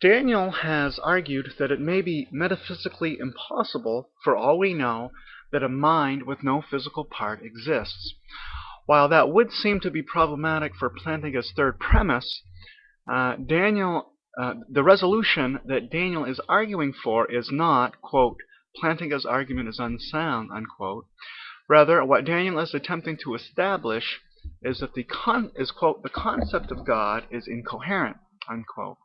Daniel has argued that it may be metaphysically impossible, for all we know, that a mind with no physical part exists. While that would seem to be problematic for Plantinga's third premise, the resolution that Daniel is arguing for is not, quote, Plantinga's argument is unsound, unquote. Rather, what Daniel is attempting to establish is that quote, the concept of God is incoherent, unquote.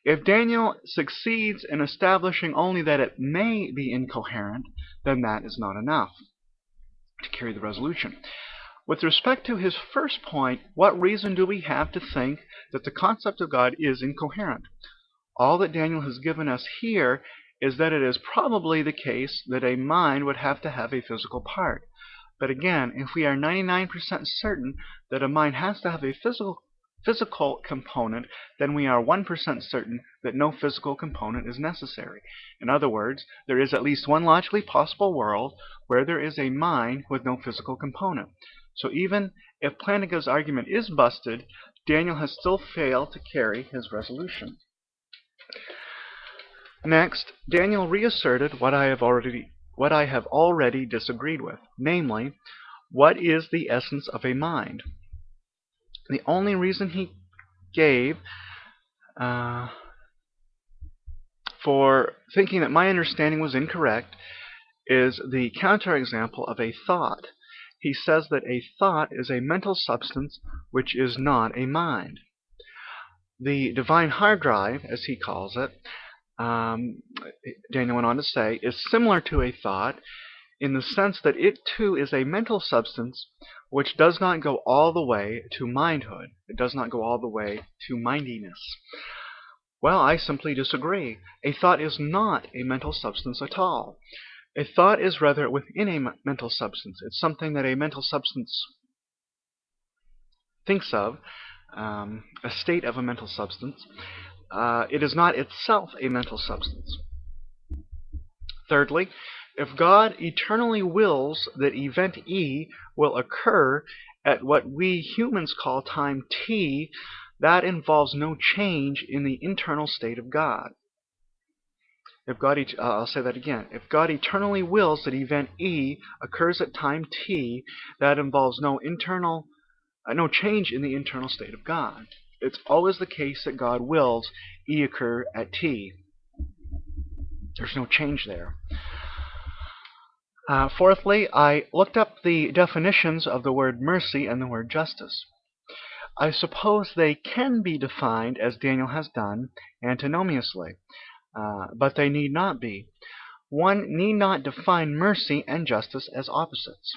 If Daniel succeeds in establishing only that it may be incoherent, then that is not enough to carry the resolution. With respect to his first point, what reason do we have to think that the concept of God is incoherent? All that Daniel has given us here is that it is probably the case that a mind would have to have a physical part. But again, if we are 99% certain that a mind has to have a physical component, then we are 1% certain that no physical component is necessary. In other words, there is at least one logically possible world where there is a mind with no physical component. So even if Plantinga's argument is busted, Daniel has still failed to carry his resolution. Next, Daniel reasserted what I have already disagreed with, namely, what is the essence of a mind? The only reason he gave for thinking that my understanding was incorrect is the counterexample of a thought. He says that a thought is a mental substance which is not a mind. The divine hard drive, as he calls it, Daniel went on to say, is similar to a thought in the sense that it too is a mental substance which does not go all the way to mindhood. It does not go all the way to mindiness. Well, I simply disagree. A thought is not a mental substance at all. A thought is rather within a mental substance. It's something that a mental substance thinks of, a state of a mental substance. It is not itself a mental substance. Thirdly, if God eternally wills that event E will occur at what we humans call time t, that involves no change in the internal state of God. I'll say that again. If God eternally wills that event E occurs at time t, that involves no change in the internal state of God. It's always the case that God wills E occur at t. There's no change there. Fourthly, I looked up the definitions of the word mercy and the word justice. I suppose they can be defined, as Daniel has done, antinomiously, but they need not be. One need not define mercy and justice as opposites.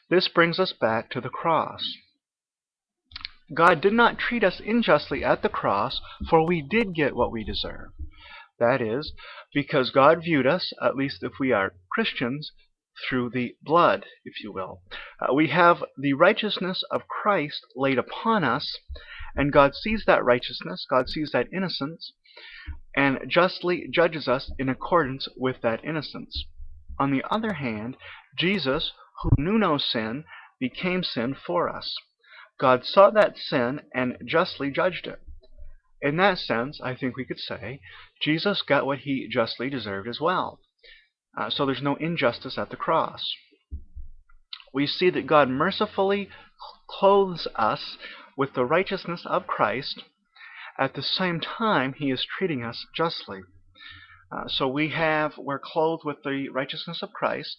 This brings us back to the cross. God did not treat us unjustly at the cross, for we did get what we deserve. That is, because God viewed us, at least if we are Christians, through the blood, if you will. We have the righteousness of Christ laid upon us, and God sees that righteousness, God sees that innocence, and justly judges us in accordance with that innocence. On the other hand, Jesus, who knew no sin, became sin for us. God saw that sin and justly judged it. In that sense, I think we could say, Jesus got what he justly deserved as well. So there's no injustice at the cross. We see that God mercifully clothes us with the righteousness of Christ. At the same time, he is treating us justly. So we're clothed with the righteousness of Christ.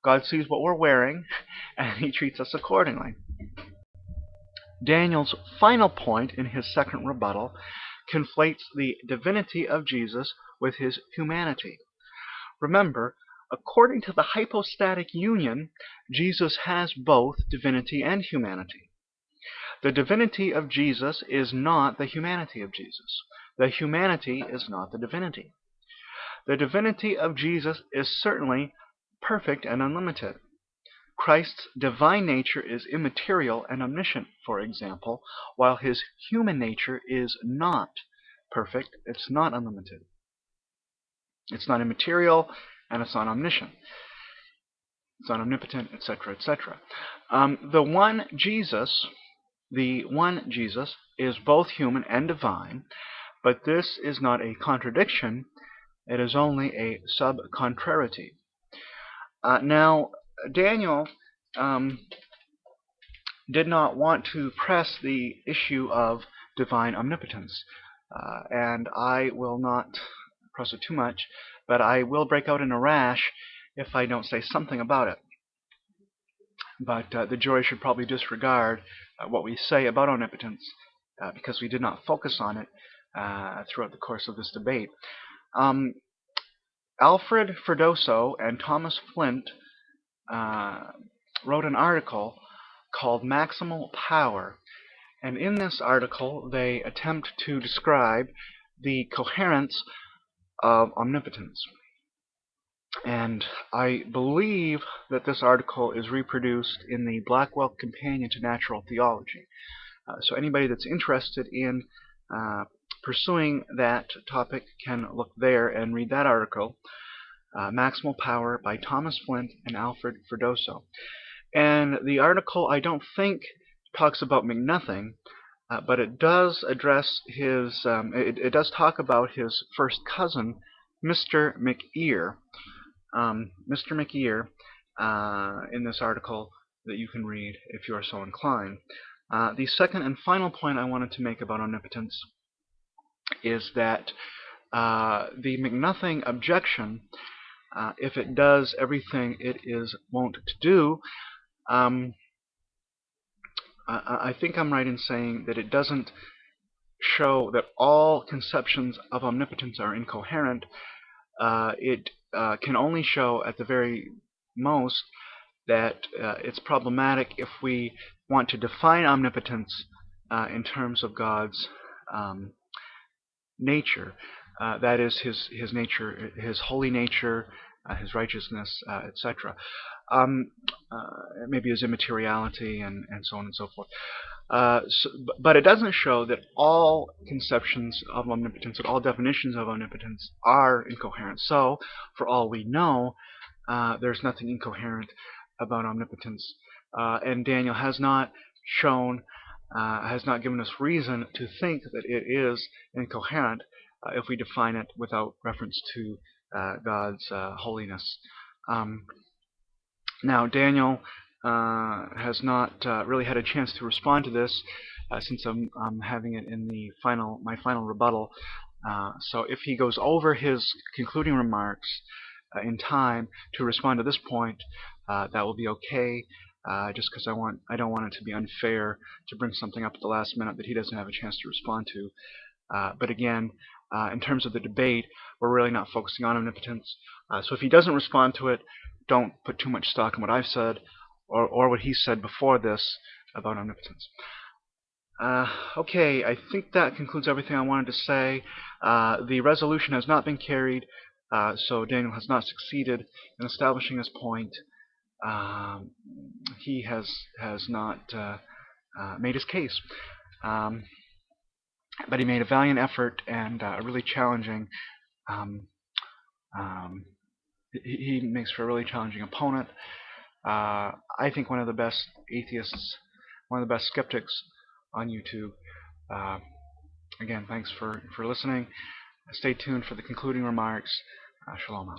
God sees what we're wearing, and he treats us accordingly. Daniel's final point in his second rebuttal conflates the divinity of Jesus with his humanity. Remember, according to the hypostatic union, Jesus has both divinity and humanity. The divinity of Jesus is not the humanity of Jesus. The humanity is not the divinity. The divinity of Jesus is certainly perfect and unlimited. Christ's divine nature is immaterial and omniscient, for example, while his human nature is not perfect, it's not unlimited. It's not immaterial, and it's not omniscient. It's not omnipotent, etc., etc. The one Jesus is both human and divine, But this is not a contradiction, it is only a subcontrarity. Now, Daniel did not want to press the issue of divine omnipotence, and I will not press it too much, but I will break out in a rash if I don't say something about it. But the jury should probably disregard what we say about omnipotence because we did not focus on it throughout the course of this debate. Alfred Freddoso and Thomas Flint wrote an article called Maximal Power, and in this article they attempt to describe the coherence of omnipotence. And I believe that this article is reproduced in the Blackwell Companion to Natural Theology. So anybody that's interested in pursuing that topic can look there and read that article, Maximal Power by Thomas Flint and Alfred Freddoso. And the article, I don't think, talks about McNothing, but it does address his, it does talk about his first cousin, Mr. McEar. Mr. McEar in this article that you can read if you are so inclined. The second and final point I wanted to make about omnipotence is that the McNothing objection, if it does everything it is wont to do, I think I'm right in saying that it doesn't show that all conceptions of omnipotence are incoherent. It can only show at the very most that it's problematic if we want to define omnipotence in terms of God's nature. That is his nature, his holy nature, his righteousness, etc. Maybe his immateriality and so on and so forth. But it doesn't show that all conceptions of omnipotence, that all definitions of omnipotence are incoherent. So, for all we know, there's nothing incoherent about omnipotence. And Daniel has not shown, has not given us reason to think that it is incoherent if we define it without reference to God's holiness. Now, Daniel has not really had a chance to respond to this since I'm having it in the my final rebuttal. So if he goes over his concluding remarks in time to respond to this point, that will be okay. Just because I don't want it to be unfair to bring something up at the last minute that he doesn't have a chance to respond to. But again, in terms of the debate, we're really not focusing on omnipotence. So if he doesn't respond to it, don't put too much stock in what I've said or what he said before this about omnipotence. Okay, I think that concludes everything I wanted to say. The resolution has not been carried, so Daniel has not succeeded in establishing his point. He has not made his case. But he made a valiant effort and a really challenging he makes for a really challenging opponent. I think one of the best atheists, one of the best skeptics on YouTube. Again, thanks for listening. Stay tuned for the concluding remarks. Shalom.